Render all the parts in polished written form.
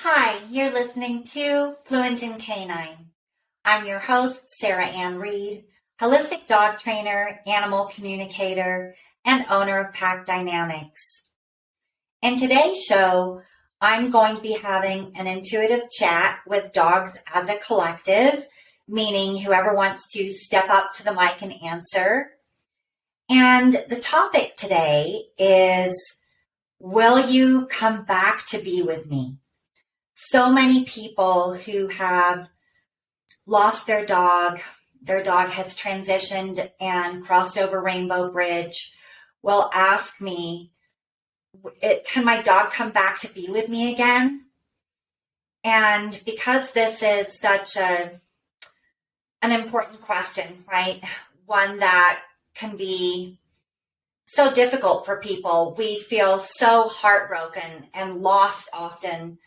Hi, you're listening to Fluent in Canine. I'm your host, Sarah Ann Reed, holistic dog trainer, animal communicator, and owner of Pack Dynamics. In today's show, I'm going to be having an intuitive chat with dogs as a collective, meaning whoever wants to step up to the mic and answer. And the topic today is, will you come back to be with me? So many people who have lost their dog has transitioned and crossed over Rainbow Bridge, will ask me, can my dog come back to be with me again? And because this is such an important question, right? One that can be so difficult for people. We feel so heartbroken and lost often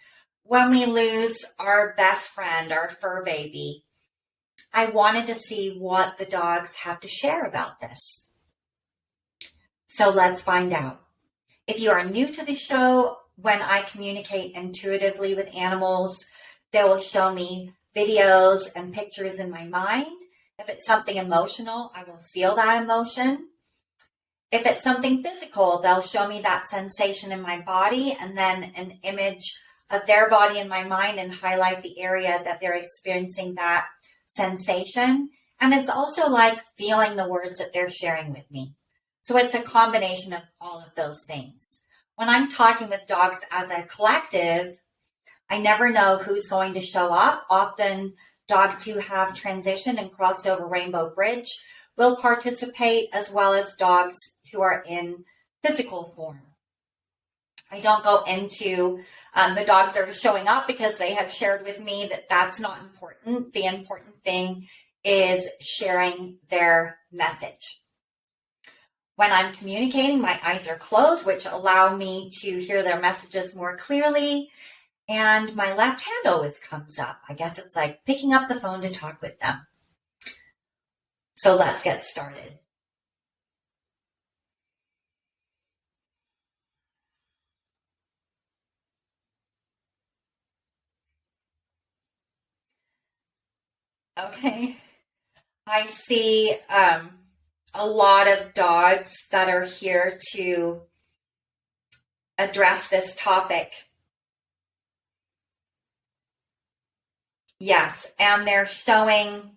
when we lose our best friend, our fur baby. I wanted to see what the dogs have to share about this. So let's find out. If you are new to the show, when I communicate intuitively with animals, they will show me videos and pictures in my mind. If it's something emotional, I will feel that emotion. If it's something physical, they'll show me that sensation in my body and then an image of their body in my mind and highlight the area that they're experiencing that sensation. And it's also like feeling the words that they're sharing with me. So it's a combination of all of those things. When I'm talking with dogs as a collective, I never know who's going to show up. Often dogs who have transitioned and crossed over Rainbow Bridge will participate, as well as dogs who are in physical form. I don't go into the dogs that are showing up because they have shared with me that that's not important. The important thing is sharing their message. When I'm communicating, my eyes are closed, which allow me to hear their messages more clearly. And my left hand always comes up. I guess it's like picking up the phone to talk with them. So let's get started. Okay, I see a lot of dogs that are here to address this topic. Yes, and they're showing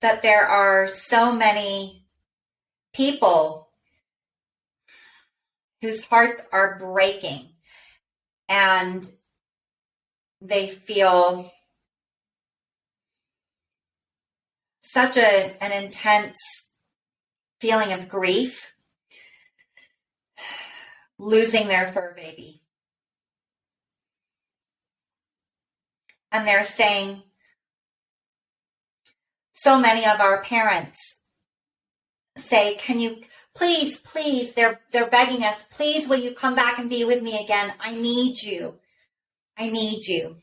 that there are so many people whose hearts are breaking and they feel such an intense feeling of grief losing their fur baby. And they're saying, so many of our parents say, can you please, they're begging us, please, will you come back and be with me again? I need you. I need you.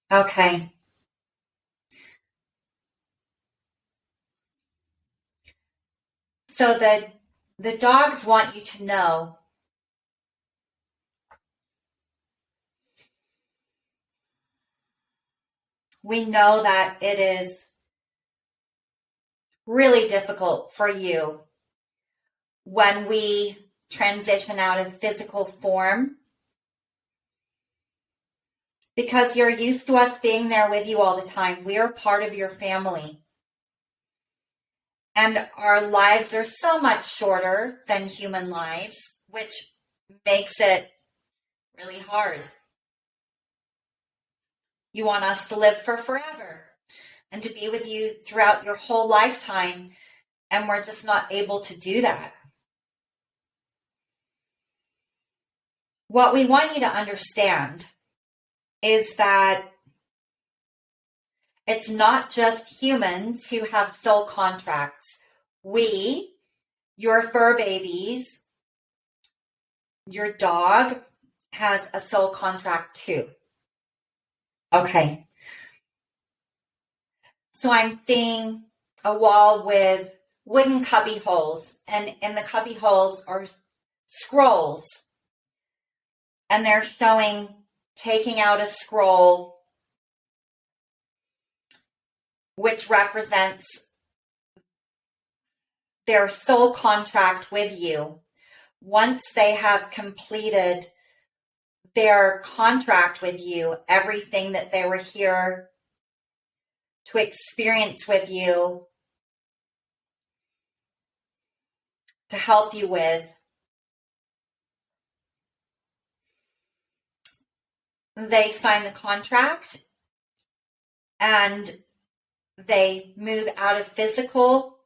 Okay. So the dogs want you to know we know that it is really difficult for you when we transition out of physical form because you're used to us being there with you all the time. We are part of your family. And our lives are so much shorter than human lives, which makes it really hard. You want us to live for forever and to be with you throughout your whole lifetime, and we're just not able to do that. What we want you to understand is that it's not just humans who have soul contracts. We, your fur babies, your dog has a soul contract too. Okay. So I'm seeing a wall with wooden cubby holes, and in the cubby holes are scrolls, and they're showing taking out a scroll which represents their soul contract with you. Once they have completed their contract with you, everything that they were here to experience with you, to help you with, they sign the contract and they move out of physical.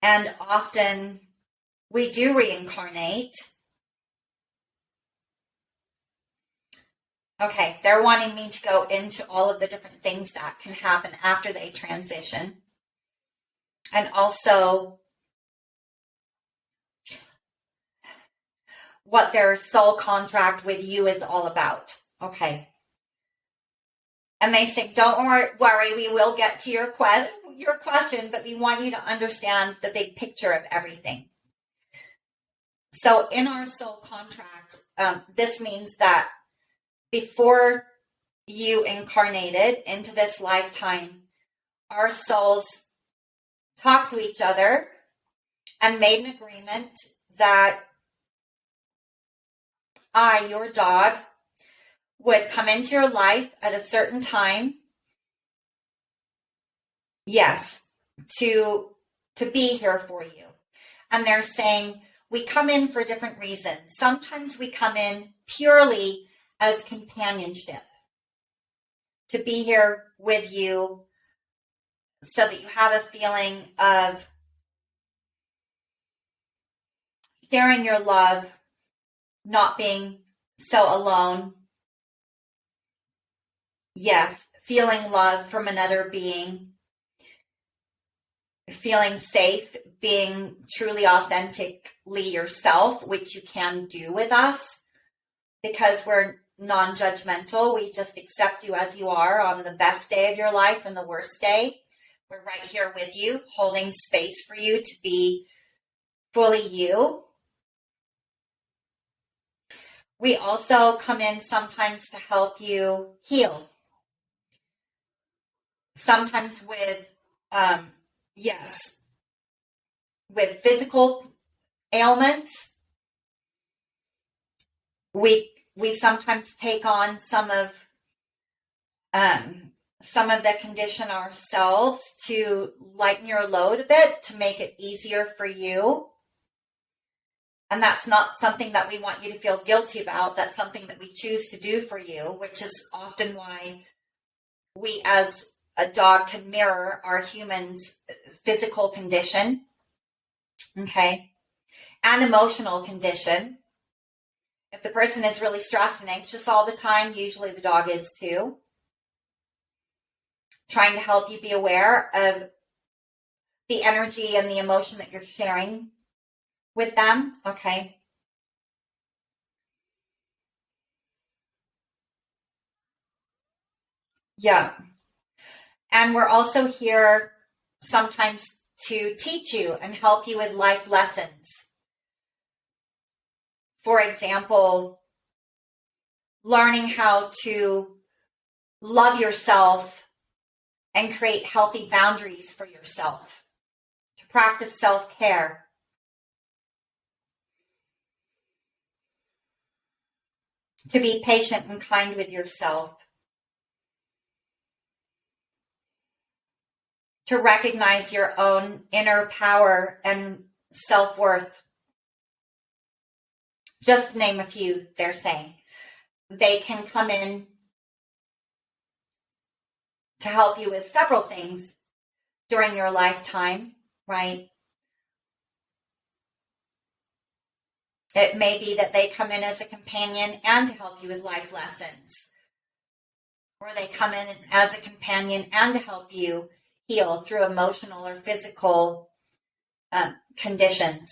And often we do reincarnate. Okay, they're wanting me to go into all of the different things that can happen after they transition. And also what their soul contract with you is all about. Okay. And they say, don't worry, we will get to your question, but we want you to understand the big picture of everything. So in our soul contract, this means that before you incarnated into this lifetime, our souls talked to each other and made an agreement that I, your dog, would come into your life at a certain time. Yes, to be here for you. And they're saying we come in for different reasons. Sometimes we come in purely as companionship, to be here with you so that you have a feeling of sharing your love, not being so alone. Yes, feeling love from another being, feeling safe, being truly authentically yourself, which you can do with us because we're non-judgmental. We just accept you as you are on the best day of your life and the worst day. We're right here with you, holding space for you to be fully you. We also come in sometimes to help you heal. Sometimes with, with physical ailments. We sometimes take on some of the condition ourselves to lighten your load a bit, to make it easier for you. And that's not something that we want you to feel guilty about. That's something that we choose to do for you, which is often why we as a dog can mirror our human's physical condition, okay, and emotional condition. If the person is really stressed and anxious all the time, usually the dog is too. Trying to help you be aware of the energy and the emotion that you're sharing with them, okay? Yeah. And we're also here sometimes to teach you and help you with life lessons. For example, learning how to love yourself and create healthy boundaries for yourself, to practice self-care. To be patient and kind with yourself. To recognize your own inner power and self-worth. Just to name a few, they're saying. They can come in to help you with several things during your lifetime, right? It may be that they come in as a companion and to help you with life lessons. Or they come in as a companion and to help you heal through emotional or physical conditions.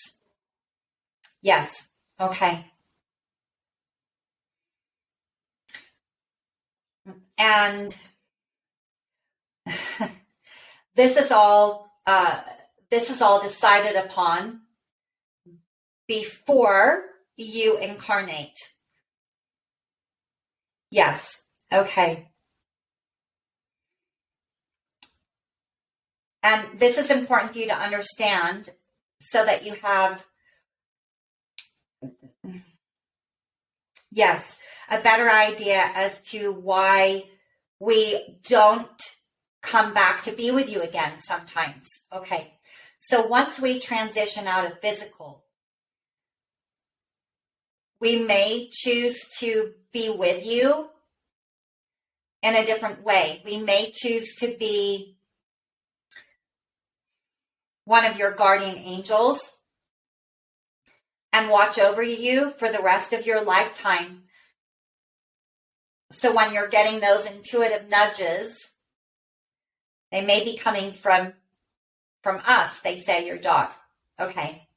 Yes. Okay. And this is all decided upon before you incarnate. Yes. Okay. And this is important for you to understand so that you have, yes, a better idea as to why we don't come back to be with you again sometimes. Okay. So once we transition out of physical, we may choose to be with you in a different way. We may choose to be one of your guardian angels and watch over you for the rest of your lifetime. So when you're getting those intuitive nudges, they may be coming from us, they say, your dog. Okay.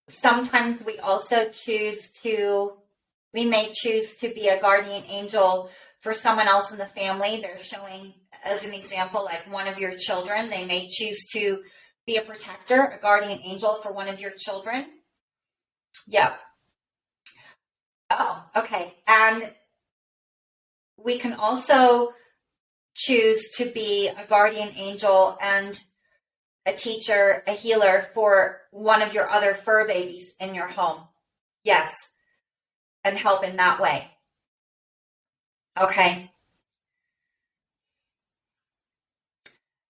Sometimes we also we may choose to be a guardian angel for someone else in the family. They're showing, as an example, like one of your children. They may choose to be a protector, a guardian angel for one of your children. Yep. Oh, okay. And we can also choose to be a guardian angel and a teacher, a healer for one of your other fur babies in your home. Yes. And help in that way. Okay.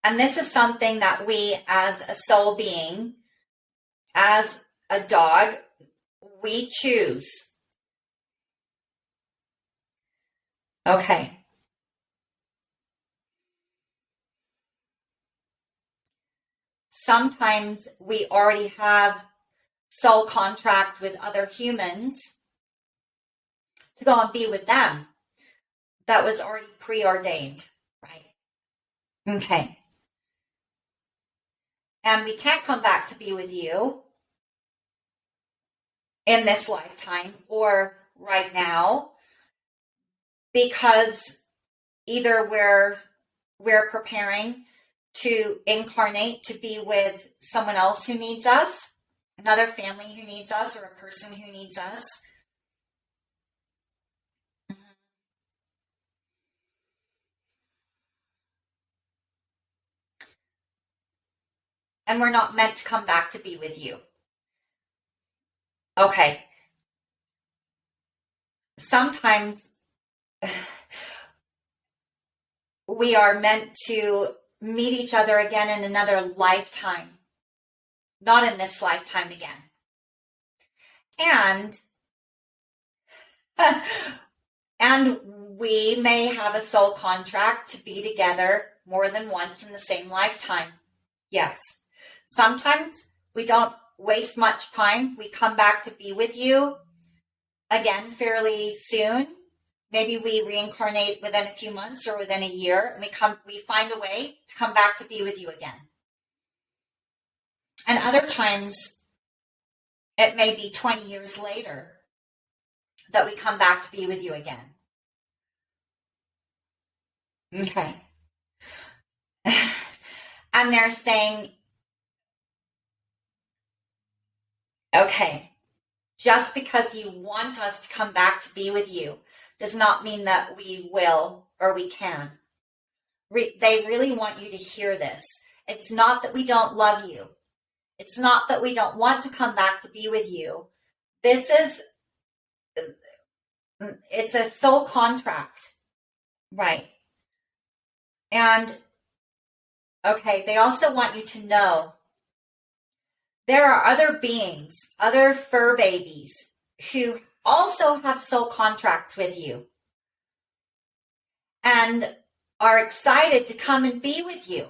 And this is something that we, as a soul being, as a dog, we choose. Okay. Sometimes we already have soul contracts with other humans to go and be with them. That was already preordained, right? Okay. And we can't come back to be with you in this lifetime or right now because either we're preparing to incarnate to be with someone else who needs us, another family who needs us, or a person who needs us. And we're not meant to come back to be with you. Okay. Sometimes we are meant to meet each other again in another lifetime, not in this lifetime again. And we may have a soul contract to be together more than once in the same lifetime. Yes. Sometimes we don't waste much time. We come back to be with you again fairly soon. Maybe we reincarnate within a few months or within a year, and we find a way to come back to be with you again. And other times, it may be 20 years later that we come back to be with you again. Okay. And they're saying, okay, just because you want us to come back to be with you does not mean that we will or we can. They really want you to hear this. It's not that we don't love you. It's not that we don't want to come back to be with you. It's a soul contract. Right. And, okay, they also want you to know there are other beings, other fur babies who also have soul contracts with you and are excited to come and be with you.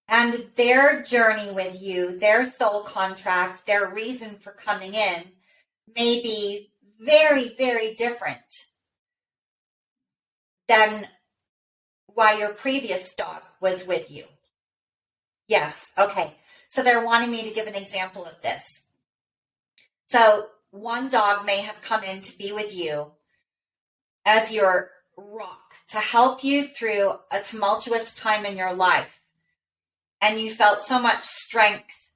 And their journey with you, their soul contract, their reason for coming in may be very, very different than why your previous dog was with you. Yes. Okay. So they're wanting me to give an example of this. So one dog may have come in to be with you as your rock to help you through a tumultuous time in your life. And you felt so much strength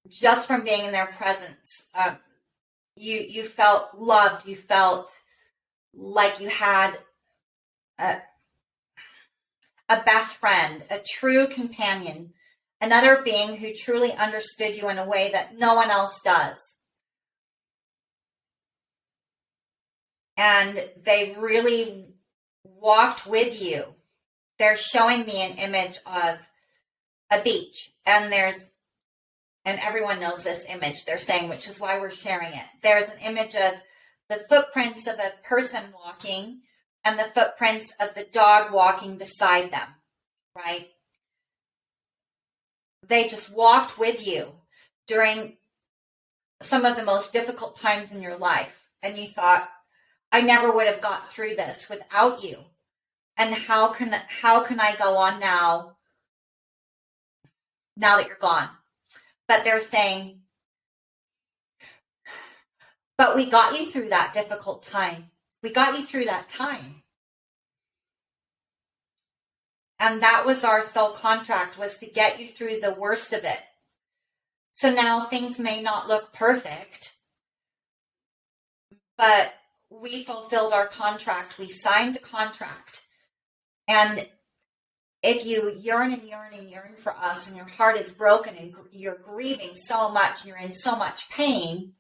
just from being in their presence. You felt loved. You felt like you had a best friend, a true companion, another being who truly understood you in a way that no one else does. And they really walked with you. They're showing me an image of a beach, and everyone knows this image they're saying, which is why we're sharing it. There's an image of the footprints of a person walking and the footprints of the dog walking beside them, right? They just walked with you during some of the most difficult times in your life. And you thought, I never would have got through this without you. And how can I go on now that you're gone? But they're saying, but we got you through that difficult time. We got you through that time. And that was our soul contract, was to get you through the worst of it. So now things may not look perfect, but we fulfilled our contract. We signed the contract. And if you yearn and yearn and yearn for us, and your heart is broken and you're grieving so much and you're in so much pain,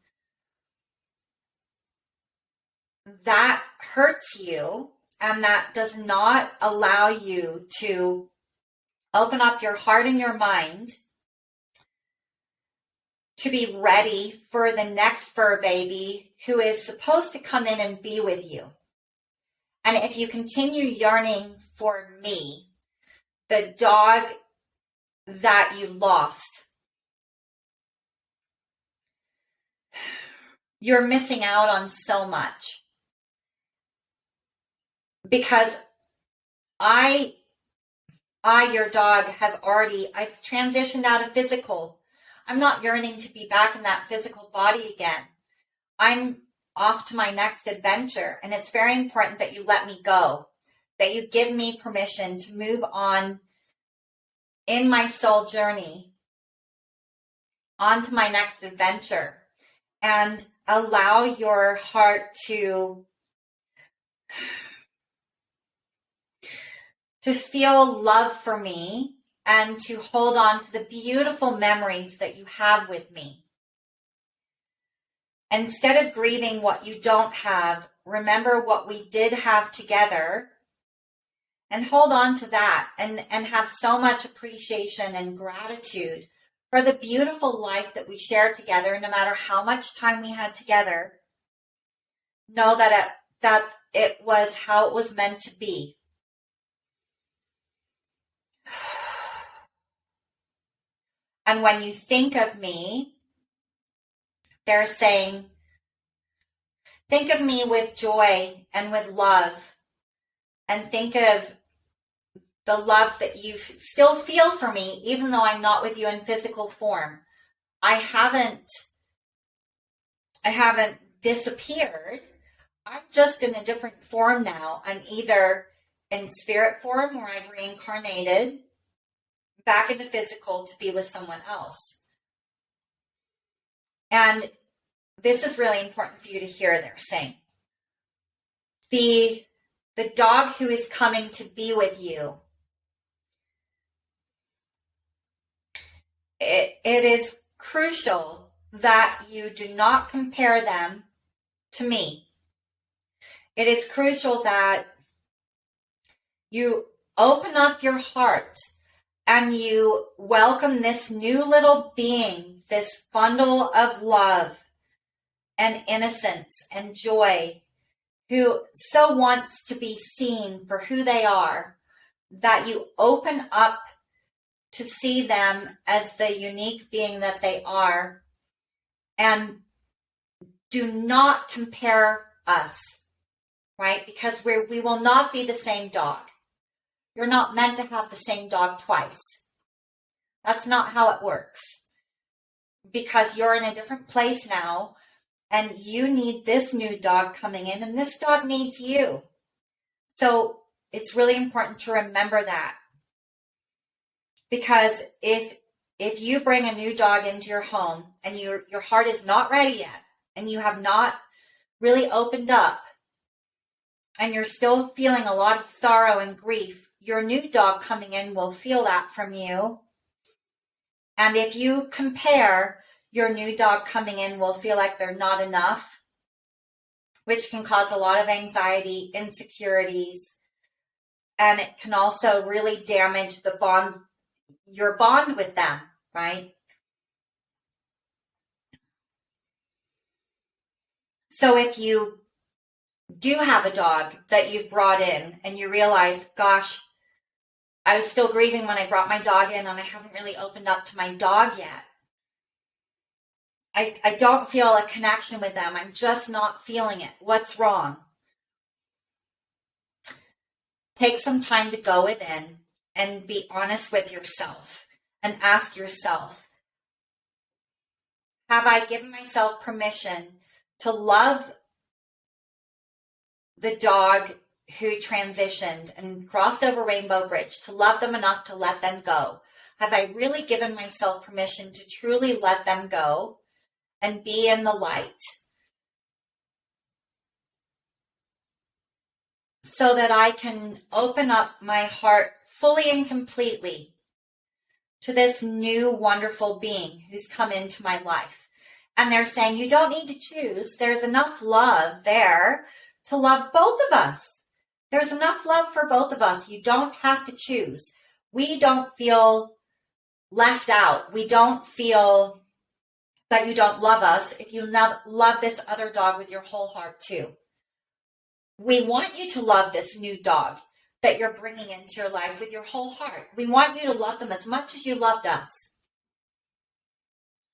that hurts you, and that does not allow you to open up your heart and your mind to be ready for the next fur baby who is supposed to come in and be with you. And if you continue yearning for me, the dog that you lost, you're missing out on so much. Because I, your dog, I've transitioned out of physical. I'm not yearning to be back in that physical body again. I'm off to my next adventure, and it's very important that you let me go, that you give me permission to move on in my soul journey on to my next adventure, and allow your heart to feel love for me and to hold on to the beautiful memories that you have with me. Instead of grieving what you don't have, remember what we did have together and hold on to that, and have so much appreciation and gratitude for the beautiful life that we shared together. No matter how much time we had together, know that it was how it was meant to be. And when you think of me, they're saying, think of me with joy and with love, and think of the love that you still feel for me, even though I'm not with you in physical form. I haven't disappeared. I'm just in a different form now. I'm either in spirit form, or I've reincarnated back into physical to be with someone else. And this is really important for you to hear. They're saying the dog who is coming to be with you, it is crucial that you do not compare them to me. It is crucial that you open up your heart and you welcome this new little being, this bundle of love and innocence and joy, who so wants to be seen for who they are, that you open up to see them as the unique being that they are, and do not compare us, right? Because we will not be the same dog. You're not meant to have the same dog twice. That's not how it works. Because you're in a different place now, and you need this new dog coming in, and this dog needs you. So it's really important to remember that. Because if you bring a new dog into your home and your heart is not ready yet, and you have not really opened up, and you're still feeling a lot of sorrow and grief, your new dog coming in will feel that from you. And if you compare, your new dog coming in will feel like they're not enough, which can cause a lot of anxiety, insecurities, and it can also really damage the bond, your bond with them, right? So if you do have a dog that you've brought in and you realize, gosh, I was still grieving when I brought my dog in and I haven't really opened up to my dog yet. I don't feel a connection with them. I'm just not feeling it. What's wrong? Take some time to go within and be honest with yourself and ask yourself, have I given myself permission to love the dog who transitioned and crossed over Rainbow Bridge, to love them enough to let them go? Have I really given myself permission to truly let them go and be in the light, so that I can open up my heart fully and completely to this new wonderful being who's come into my life? And they're saying, you don't need to choose. There's enough love there to love both of us. There's enough love for both of us. You don't have to choose. We don't feel left out. We don't feel that you don't love us if you love this other dog with your whole heart too. We want you to love this new dog that you're bringing into your life with your whole heart. We want you to love them as much as you loved us.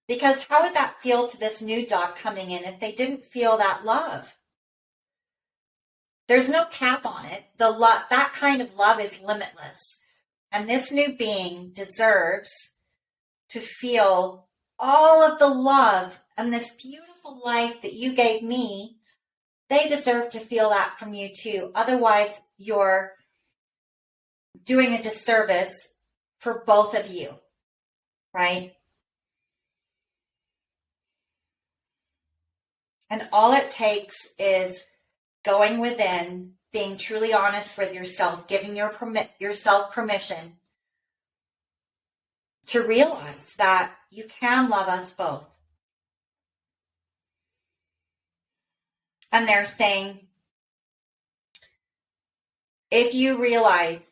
Because how would that feel to this new dog coming in if they didn't feel that love? There's no cap on it. That kind of love is limitless. And this new being deserves to feel all of the love and this beautiful life that you gave me. They deserve to feel that from you too. Otherwise, you're doing a disservice for both of you, right? And all it takes is going within, being truly honest with yourself, giving yourself permission to realize that you can love us both. And they're saying, if you realize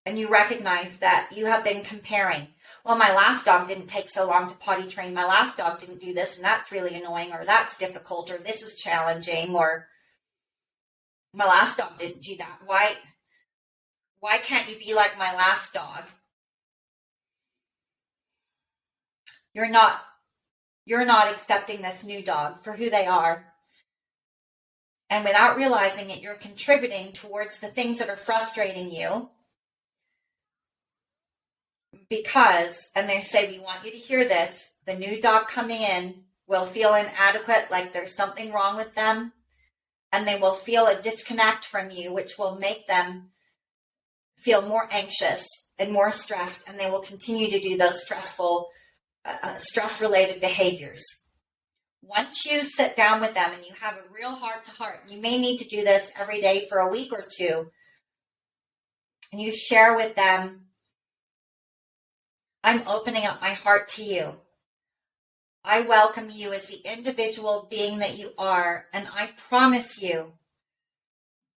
and you recognize that you have been comparing, well, my last dog didn't take so long to potty train, my last dog didn't do this, and that's really annoying, or that's difficult, or this is challenging, or my last dog didn't do that. Why can't you be like my last dog? You're not accepting this new dog for who they are. And without realizing it, you're contributing towards the things that are frustrating you. Because, and they say, we want you to hear this, the new dog coming in will feel inadequate, like there's something wrong with them. And they will feel a disconnect from you, which will make them feel more anxious and more stressed. And they will continue to do those stress-related behaviors. Once you sit down with them and you have a real heart-to-heart, you may need to do this every day for a week or two, and you share with them, I'm opening up my heart to you. I welcome you as the individual being that you are, and I promise you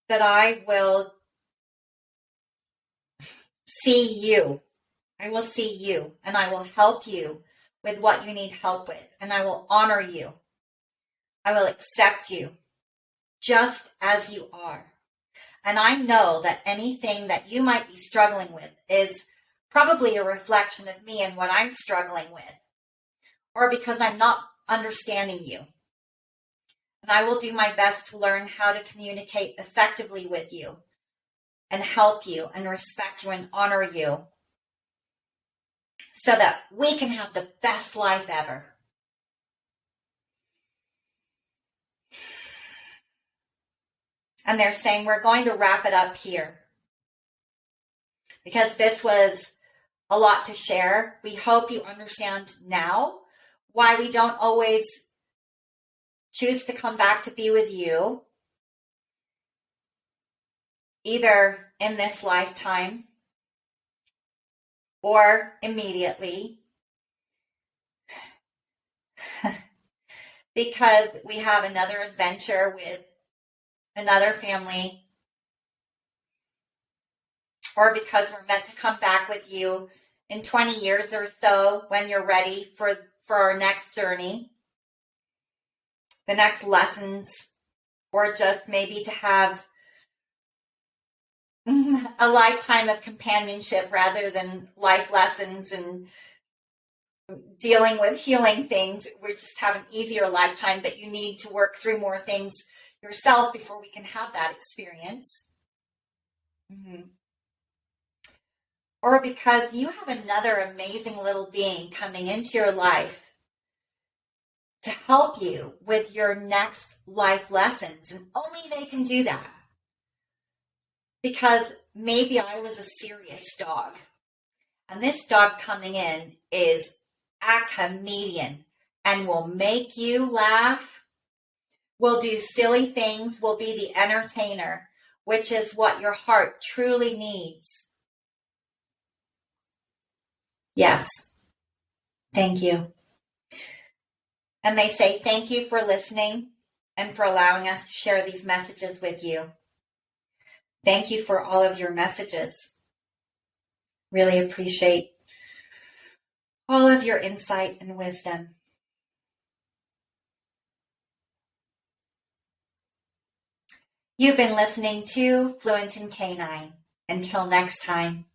that I will see you. I will see you, and I will help you with what you need help with, and I will honor you. I will accept you just as you are. And I know that anything that you might be struggling with is probably a reflection of me and what I'm struggling with, or because I'm not understanding you. And I will do my best to learn how to communicate effectively with you and help you and respect you and honor you so that we can have the best life ever. And they're saying we're going to wrap it up here because this was a lot to share. We hope you understand now why we don't always choose to come back to be with you, either in this lifetime or immediately, because we have another adventure with another family, or because we're meant to come back with you in 20 years or so when you're ready for our next journey, the next lessons, or just maybe to have a lifetime of companionship rather than life lessons and dealing with healing things. We just have an easier lifetime, but you need to work through more things yourself before we can have that experience. Or because you have another amazing little being coming into your life to help you with your next life lessons, and only they can do that. Because maybe I was a serious dog, and this dog coming in is a comedian and will make you laugh, will do silly things, will be the entertainer, which is what your heart truly needs. Yes. Thank you. And they say thank you for listening and for allowing us to share these messages with you. Thank you for all of your messages. Really appreciate all of your insight and wisdom. You've been listening to Fluent in Canine. Until next time.